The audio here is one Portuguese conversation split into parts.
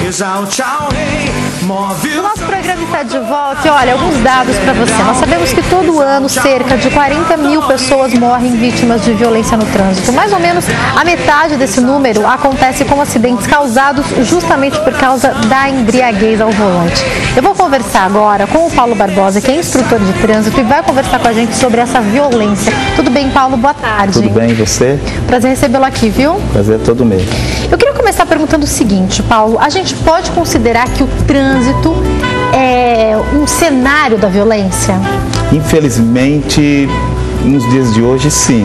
O nosso programa está de volta e olha, alguns dados para você. Nós sabemos que todo ano cerca de 40 mil pessoas morrem vítimas de violência no trânsito. Mais ou menos a metade desse número acontece com acidentes causados justamente por causa da embriaguez ao volante. Eu vou conversar agora com o Paulo Barbosa, que é instrutor de trânsito e vai conversar com a gente sobre essa violência. Tudo bem, Paulo? Boa tarde. Tudo bem, e você? Prazer recebê-lo aqui, viu? Prazer é todo meu. Eu queria começar perguntando o seguinte, Paulo. A gente pode considerar que o trânsito é um cenário da violência? Infelizmente, nos dias de hoje, sim.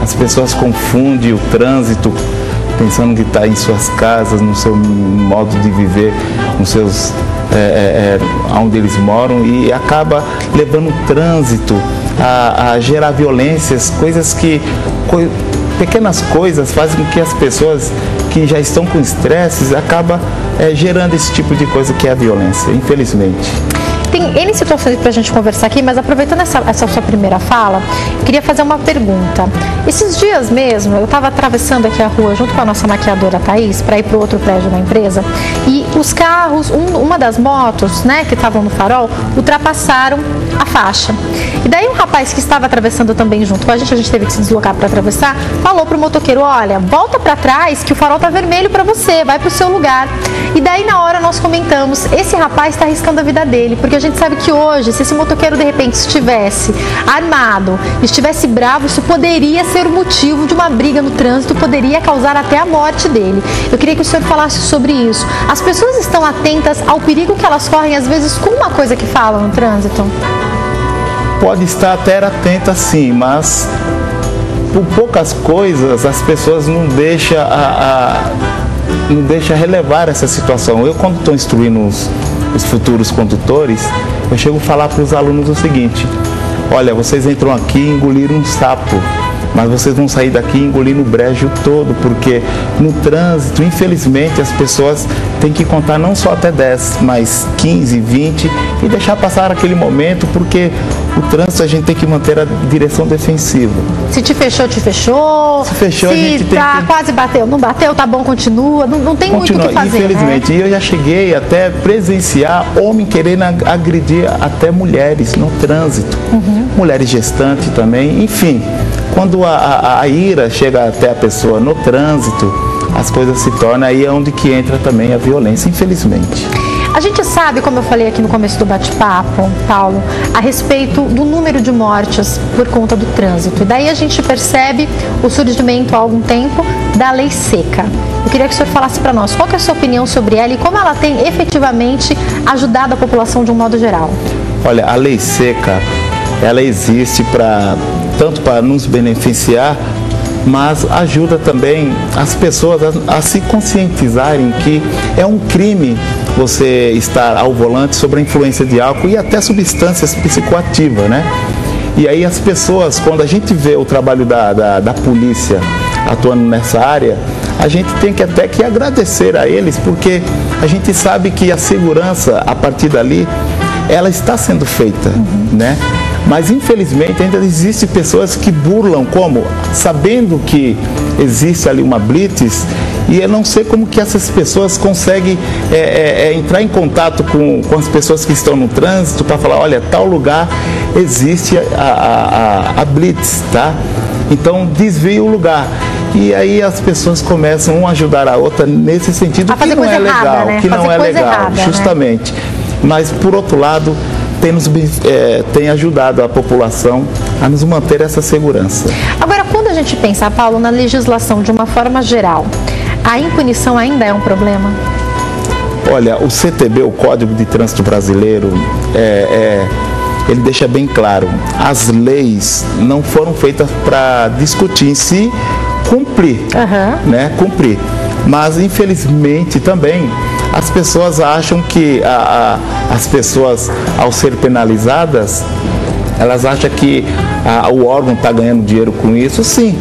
As pessoas confundem o trânsito pensando que está em suas casas, no seu modo de viver, nos seus, onde eles moram, e acaba levando o trânsito a gerar violências, coisas que... Pequenas coisas fazem com que as pessoas que já estão com estresses acabam gerando esse tipo de coisa que é a violência, infelizmente. Tem N situações para a gente conversar aqui, mas aproveitando essa sua primeira fala, eu queria fazer uma pergunta. Esses dias mesmo, eu estava atravessando aqui a rua junto com a nossa maquiadora Thaís para ir para o outro prédio da empresa e os carros, uma das motos, né, que estavam no farol, ultrapassaram a faixa. E daí um rapaz que estava atravessando também junto com a gente teve que se deslocar para atravessar, falou para o motoqueiro, olha, volta para trás que o farol está vermelho para você, vai para o seu lugar. E daí na hora nós comentamos, esse rapaz está arriscando a vida dele, porque a gente sabe que hoje, se esse motoqueiro de repente estivesse armado, estivesse bravo, isso poderia ser o motivo de uma briga no trânsito, poderia causar até a morte dele. Eu queria que o senhor falasse sobre isso. As pessoas estão atentas ao perigo que elas correm, às vezes, com uma coisa que falam no trânsito? Pode estar até atenta sim, mas por poucas coisas as pessoas não deixam relevar essa situação. Eu, quando estou instruindo os futuros condutores, eu chego a falar para os alunos o seguinte: olha, vocês entram aqui e engoliram um sapo, mas vocês vão sair daqui engolindo o brejo todo, porque no trânsito, infelizmente, as pessoas têm que contar não só até 10, mas 15, 20 e deixar passar aquele momento, porque o trânsito a gente tem que manter a direção defensiva. Se te fechou, te fechou. Se fechou, a gente tem que... quase bateu, não bateu, tá bom, continua. Não tem muito o que fazer, infelizmente. Né? E eu já cheguei até presenciar homem querendo agredir até mulheres no trânsito. Mulheres gestantes também, enfim. Quando a ira chega até a pessoa no trânsito, as coisas se tornam, aí é onde que entra também a violência, infelizmente. A gente sabe, como eu falei aqui no começo do bate-papo, Paulo, a respeito do número de mortes por conta do trânsito. E daí a gente percebe o surgimento há algum tempo da lei seca. Eu queria que o senhor falasse para nós qual que é a sua opinião sobre ela e como ela tem efetivamente ajudado a população de um modo geral. Olha, a lei seca, ela existe tanto para nos beneficiar, mas ajuda também as pessoas a se conscientizarem que é um crime você estar ao volante sob a influência de álcool e até substâncias psicoativas, né? E aí as pessoas, quando a gente vê o trabalho da polícia atuando nessa área, a gente tem que até que agradecer a eles, porque a gente sabe que a segurança, a partir dali, ela está sendo feita, né? Mas infelizmente ainda existem pessoas que burlam, como sabendo que existe ali uma blitz, e eu não sei como que essas pessoas conseguem entrar em contato com as pessoas que estão no trânsito para falar, olha, tal lugar existe a blitz, tá? Então desvia o lugar. E aí as pessoas começam uma a ajudar a outra nesse sentido, que não é legal, né? Que não é legal, justamente. Né? Mas por outro lado, tem ajudado a população a nos manter essa segurança. Agora, quando a gente pensa, Paulo, na legislação de uma forma geral, a impunição ainda é um problema? Olha, o CTB, o Código de Trânsito Brasileiro, ele deixa bem claro, as leis não foram feitas para discutir em si, cumprir, né? Cumprir. Mas, infelizmente, também, as pessoas acham que as pessoas, ao ser penalizadas, elas acham que o órgão está ganhando dinheiro com isso. Sim,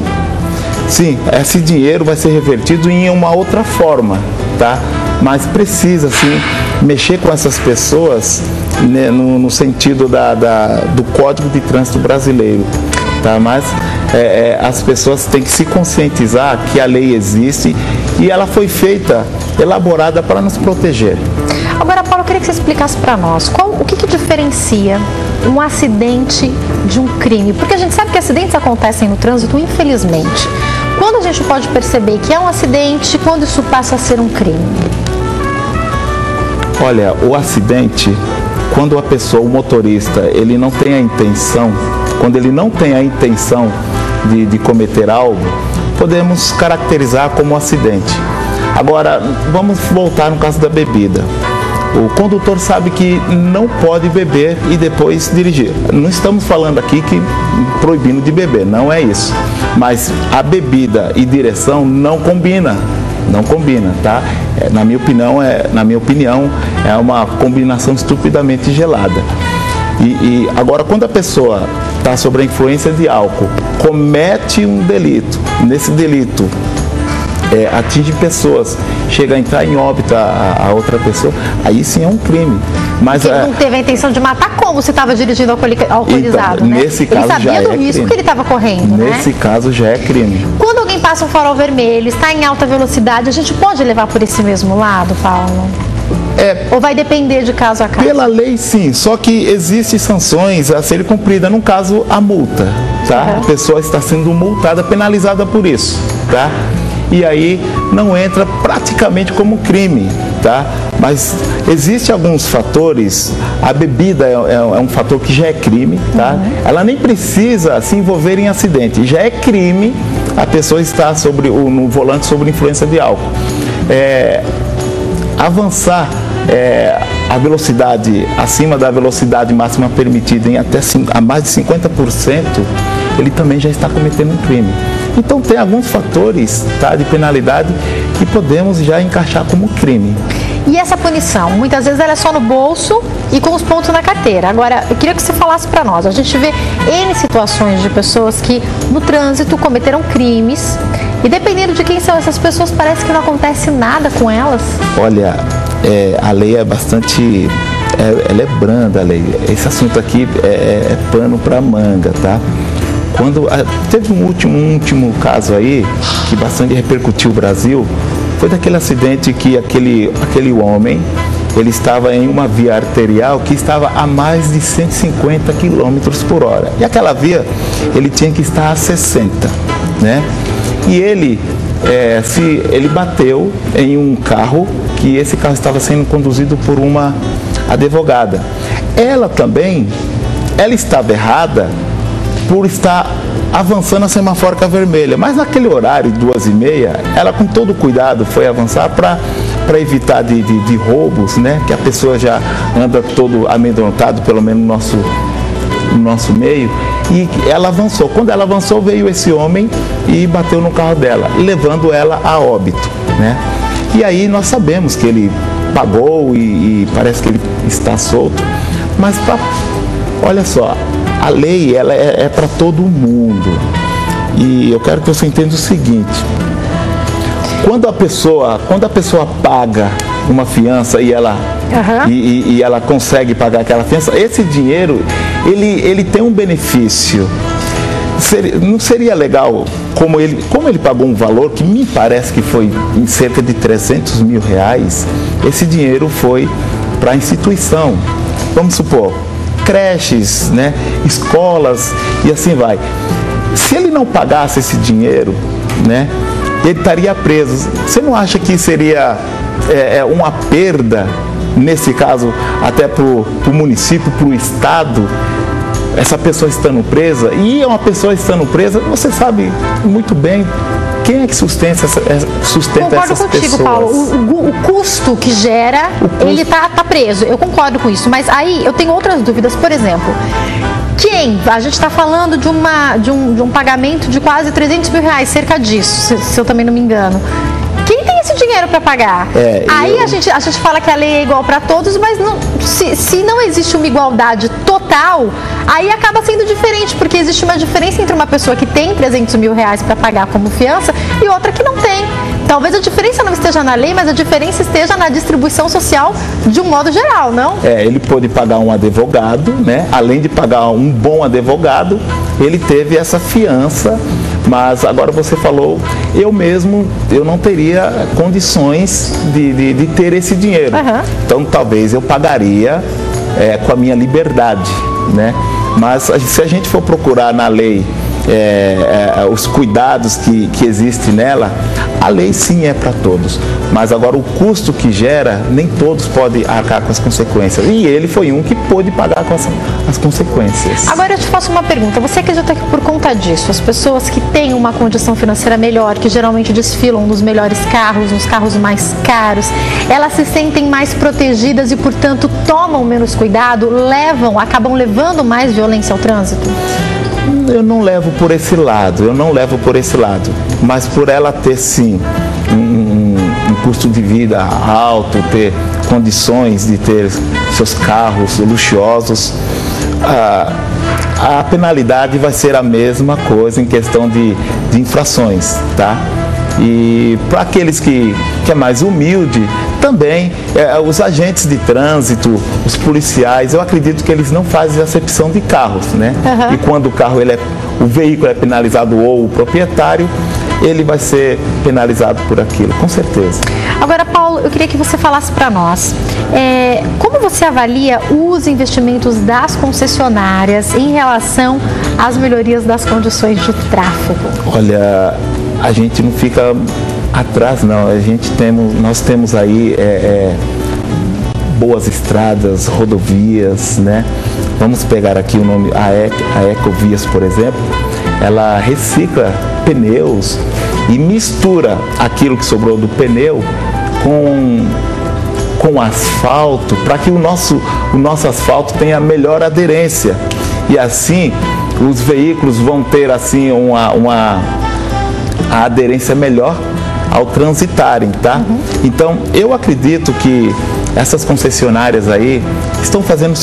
esse dinheiro vai ser revertido em uma outra forma, tá? Mas precisa, sim, mexer com essas pessoas, né, no sentido do Código de Trânsito Brasileiro, tá? Mas as pessoas têm que se conscientizar que a lei existe e ela foi feita, elaborada para nos proteger. Agora, Paulo, eu queria que você explicasse para nós o que diferencia um acidente de um crime, porque a gente sabe que acidentes acontecem no trânsito, infelizmente. Quando a gente pode perceber que é um acidente, quando isso passa a ser um crime? Olha, o acidente, quando a pessoa, o motorista, ele não tem a intenção, quando ele não tem a intenção de cometer algo, podemos caracterizar como um acidente. Agora, vamos voltar no caso da bebida. O condutor sabe que não pode beber e depois dirigir. Não estamos falando aqui que proibindo de beber, não é isso. Mas a bebida e direção não combina. Não combina, tá? Na minha opinião, é uma combinação estupidamente gelada. E agora, quando a pessoa está sob a influência de álcool, comete um delito, nesse delito atinge pessoas, chega a entrar em óbito a outra pessoa, aí sim é um crime. Mas ele não teve a intenção de matar como se estava dirigindo alcoolizado, então, né? Nesse caso ele sabia do risco que ele estava correndo, nesse caso já é crime. Quando alguém passa um farol vermelho, está em alta velocidade, a gente pode levar por esse mesmo lado, Paulo? Ou vai depender de caso a caso? Pela lei, sim. Só que existem sanções a serem cumpridas. No caso, a multa, tá? A pessoa está sendo multada, penalizada por isso, tá? E aí não entra praticamente como crime, tá? Mas existem alguns fatores. A bebida é um fator que já é crime, tá? Ela nem precisa se envolver em acidente. Já é crime a pessoa estar no volante sob influência de álcool. Avançar a velocidade acima da velocidade máxima permitida em até a mais de 50%, ele também já está cometendo um crime. Então tem alguns fatores, tá, de penalidade que podemos já encaixar como crime. E essa punição, muitas vezes ela é só no bolso e com os pontos na carteira. Agora, eu queria que você falasse para nós. A gente vê N situações de pessoas que no trânsito cometeram crimes e dependendo de quem são essas pessoas, parece que não acontece nada com elas. Olha, a lei é bastante... ela é branda, a lei. Esse assunto aqui é pano para manga, tá? Teve um último caso aí, que bastante repercutiu o Brasil, foi daquele acidente que aquele homem, ele estava em uma via arterial que estava a mais de 150 km por hora. E aquela via, ele tinha que estar a 60, né? E ele bateu em um carro, que esse carro estava sendo conduzido por uma advogada. Ela estava errada por estar avançando a semafórica vermelha, mas naquele horário, 2h30, ela com todo cuidado foi avançar para evitar de roubos, né? Que a pessoa já anda todo amedrontado, pelo menos no nosso meio, e ela avançou. Quando ela avançou, veio esse homem e bateu no carro dela, levando ela a óbito, né? E aí nós sabemos que ele pagou e parece que ele está solto, mas olha só, a lei ela é para todo mundo. E eu quero que você entenda o seguinte: quando a pessoa paga uma fiança e ela consegue pagar aquela fiança, esse dinheiro ele tem um benefício. Não seria legal, como ele pagou um valor que me parece que foi em cerca de 300 mil reais, esse dinheiro foi para a instituição. Vamos supor, creches, né, escolas e assim vai. Se ele não pagasse esse dinheiro, né, ele estaria preso. Você não acha que seria uma perda, nesse caso, até para o município, para o estado, essa pessoa estando presa? E uma pessoa estando presa, você sabe muito bem quem é que sustenta essas pessoas. Concordo contigo, Paulo. O custo que gera, ele tá preso. Eu concordo com isso. Mas aí eu tenho outras dúvidas. Por exemplo, a gente está falando de um pagamento de quase 300 mil reais, cerca disso, se eu também não me engano. Quem tem esse dinheiro para pagar? Aí a gente fala que a lei é igual para todos, mas se não existe uma igualdade total, aí acaba sendo diferente, porque existe uma diferença entre uma pessoa que tem 300 mil reais para pagar como fiança e outra que não tem. Talvez a diferença não esteja na lei, mas a diferença esteja na distribuição social de um modo geral, não? Ele pôde pagar um advogado, né? Além de pagar um bom advogado, ele teve essa fiança, mas agora você falou, eu não teria condições de ter esse dinheiro. Então talvez eu pagaria com a minha liberdade, né? Mas se a gente for procurar na lei os cuidados que existem nela, a lei sim é para todos, mas agora o custo que gera, nem todos podem arcar com as consequências, e ele foi um que pôde pagar com as consequências. Agora eu te faço uma pergunta, você acredita que por conta disso, as pessoas que têm uma condição financeira melhor, que geralmente desfilam nos melhores carros, nos carros mais caros, elas se sentem mais protegidas e, portanto, tomam menos cuidado, acabam levando mais violência ao trânsito? Eu não levo por esse lado, mas por ela ter sim um custo de vida alto, ter condições de ter seus carros luxuosos, a penalidade vai ser a mesma coisa em questão de infrações, tá? E para aqueles que é mais humilde, também os agentes de trânsito, os policiais, eu acredito que eles não fazem acepção de carros, né? E quando o veículo é penalizado ou o proprietário, ele vai ser penalizado por aquilo, com certeza. Agora, Paulo, eu queria que você falasse para nós, como você avalia os investimentos das concessionárias em relação às melhorias das condições de tráfego? Olha, a gente não fica atrás, não. Nós temos aí boas estradas, rodovias, né? Vamos pegar aqui o nome, a Ecovias, por exemplo, ela recicla pneus e mistura aquilo que sobrou do pneu com asfalto, para que o nosso asfalto tenha melhor aderência. E assim, os veículos vão ter assim a aderência melhor ao transitarem, tá? Então, eu acredito que essas concessionárias aí estão fazendo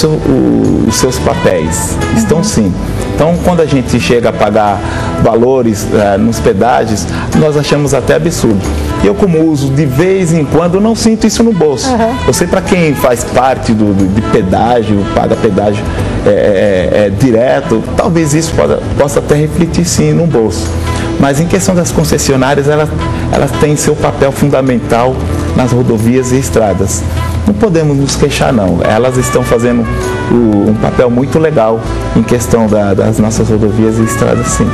os seus papéis, estão sim. Então, quando a gente chega a pagar valores nos pedágios, nós achamos até absurdo. Eu, como uso de vez em quando, não sinto isso no bolso. Eu sei, para quem faz parte de pedágio, paga pedágio direto, talvez isso possa até refletir sim no bolso. Mas em questão das concessionárias, elas têm seu papel fundamental nas rodovias e estradas. Não podemos nos queixar, não. Elas estão fazendo um papel muito legal em questão das nossas rodovias e estradas, sim.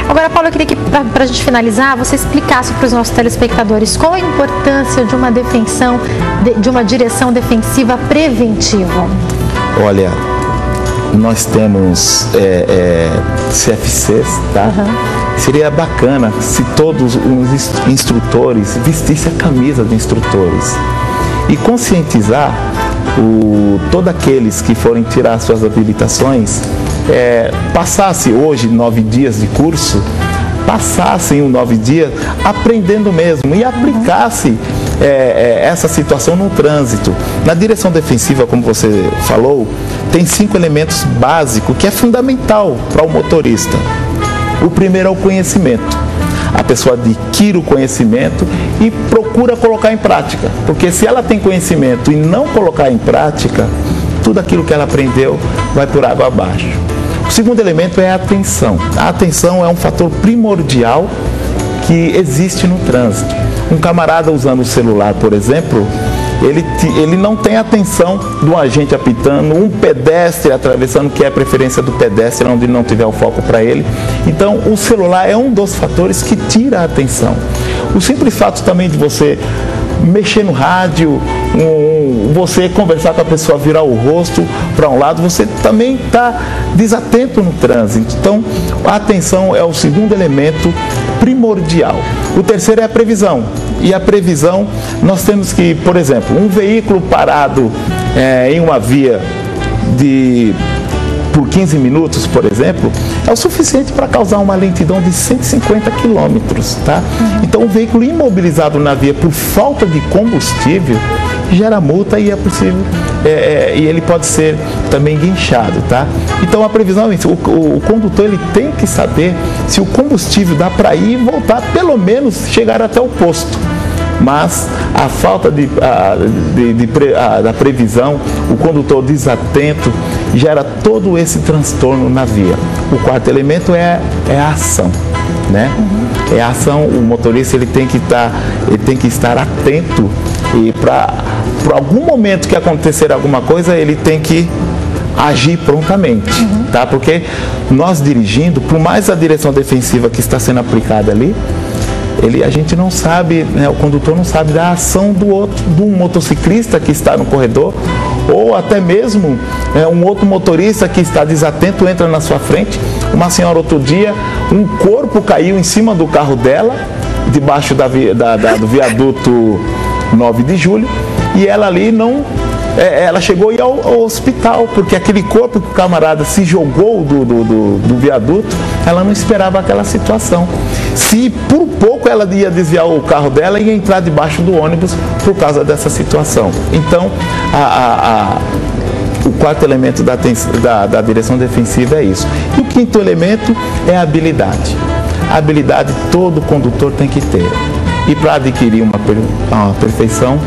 Agora, Paulo, eu queria que, para a gente finalizar, você explicasse para os nossos telespectadores qual a importância de uma direção defensiva preventiva. Olha, nós temos CFCs, tá? Seria bacana se todos os instrutores vestissem a camisa de instrutores e conscientizar todos aqueles que forem tirar suas habilitações, passasse hoje 9 dias de curso, passassem os 9 dias aprendendo mesmo e aplicasse essa situação no trânsito. Na direção defensiva, como você falou, tem 5 elementos básicos que é fundamental para o motorista. O primeiro é o conhecimento. A pessoa adquire o conhecimento e procura colocar em prática. Porque se ela tem conhecimento e não colocar em prática, tudo aquilo que ela aprendeu vai por água abaixo. O segundo elemento é a atenção. A atenção é um fator primordial que existe no trânsito. Um camarada usando o celular, por exemplo, ele não tem atenção do agente apitando, um pedestre atravessando, que é a preferência do pedestre, onde não tiver o foco para ele. Então, o celular é um dos fatores que tira a atenção. O simples fato também de você mexer no rádio, você conversar com a pessoa, virar o rosto para um lado, você também está desatento no trânsito. Então, a atenção é o segundo elemento primordial. O terceiro é a previsão. E a previsão, nós temos que, por exemplo, um veículo parado em uma via por 15 minutos, por exemplo, é o suficiente para causar uma lentidão de 150 quilômetros, tá? Então, um veículo imobilizado na via por falta de combustível gera multa e é possível, e ele pode ser também guinchado, tá? Então, a previsão é isso. O condutor, ele tem que saber se o combustível dá para ir e voltar, pelo menos chegar até o posto. mas a falta da previsão, o condutor desatento, gera todo esse transtorno na via. O quarto elemento é a ação, né? É a ação. O motorista ele tem que estar atento e para algum momento que acontecer alguma coisa, ele tem que agir prontamente, tá? Porque nós dirigindo, por mais a direção defensiva que está sendo aplicada ali, a gente não sabe, né, o condutor não sabe da ação do motociclista que está no corredor, ou até mesmo um outro motorista que está desatento, entra na sua frente. Uma senhora outro dia, um corpo caiu em cima do carro dela, debaixo do viaduto 9 de julho, e ela ali ela chegou a ir ao hospital, porque aquele corpo que o camarada se jogou do viaduto, ela não esperava aquela situação. Se por pouco ela ia desviar o carro dela e ia entrar debaixo do ônibus por causa dessa situação. Então, o quarto elemento da direção defensiva é isso. E o quinto elemento é a habilidade. A habilidade todo condutor tem que ter. E para adquirir uma perfeição,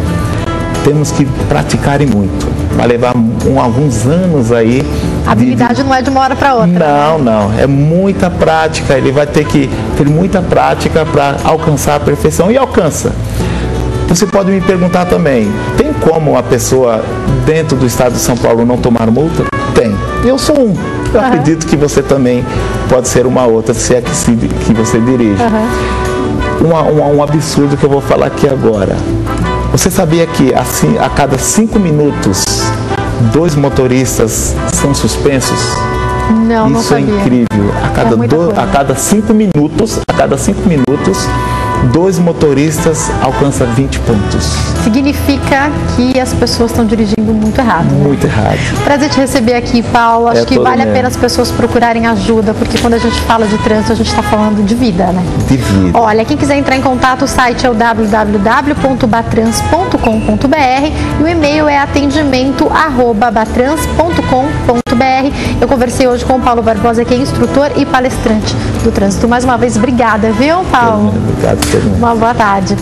temos que praticar muito. Vai levar alguns anos aí. A habilidade não é de uma hora para outra. Não, né? Não. É muita prática. Ele vai ter que ter muita prática para alcançar a perfeição. E alcança. Você pode me perguntar também, tem como a pessoa dentro do estado de São Paulo não tomar multa? Tem. Eu sou um. Eu acredito que você também pode ser uma outra, se é que você dirige. Um absurdo que eu vou falar aqui agora. Você sabia que assim, a cada 5 minutos, 2 motoristas são suspensos? Não, não sabia. Isso é incrível. A cada 5 minutos, 2 motoristas alcançam 20 pontos. Significa que as pessoas estão dirigindo muito errado. Muito errado. Prazer te receber aqui, Paulo. Acho que vale a pena as pessoas procurarem ajuda, porque quando a gente fala de trânsito, a gente está falando de vida, né? De vida. Olha, quem quiser entrar em contato, o site é o www.batrans.com.br e o e-mail é atendimento@batrans.com.br. Eu conversei hoje com o Paulo Barbosa, que é instrutor e palestrante do trânsito. Mais uma vez, obrigada, viu, Paulo? Obrigado. Uma boa tarde.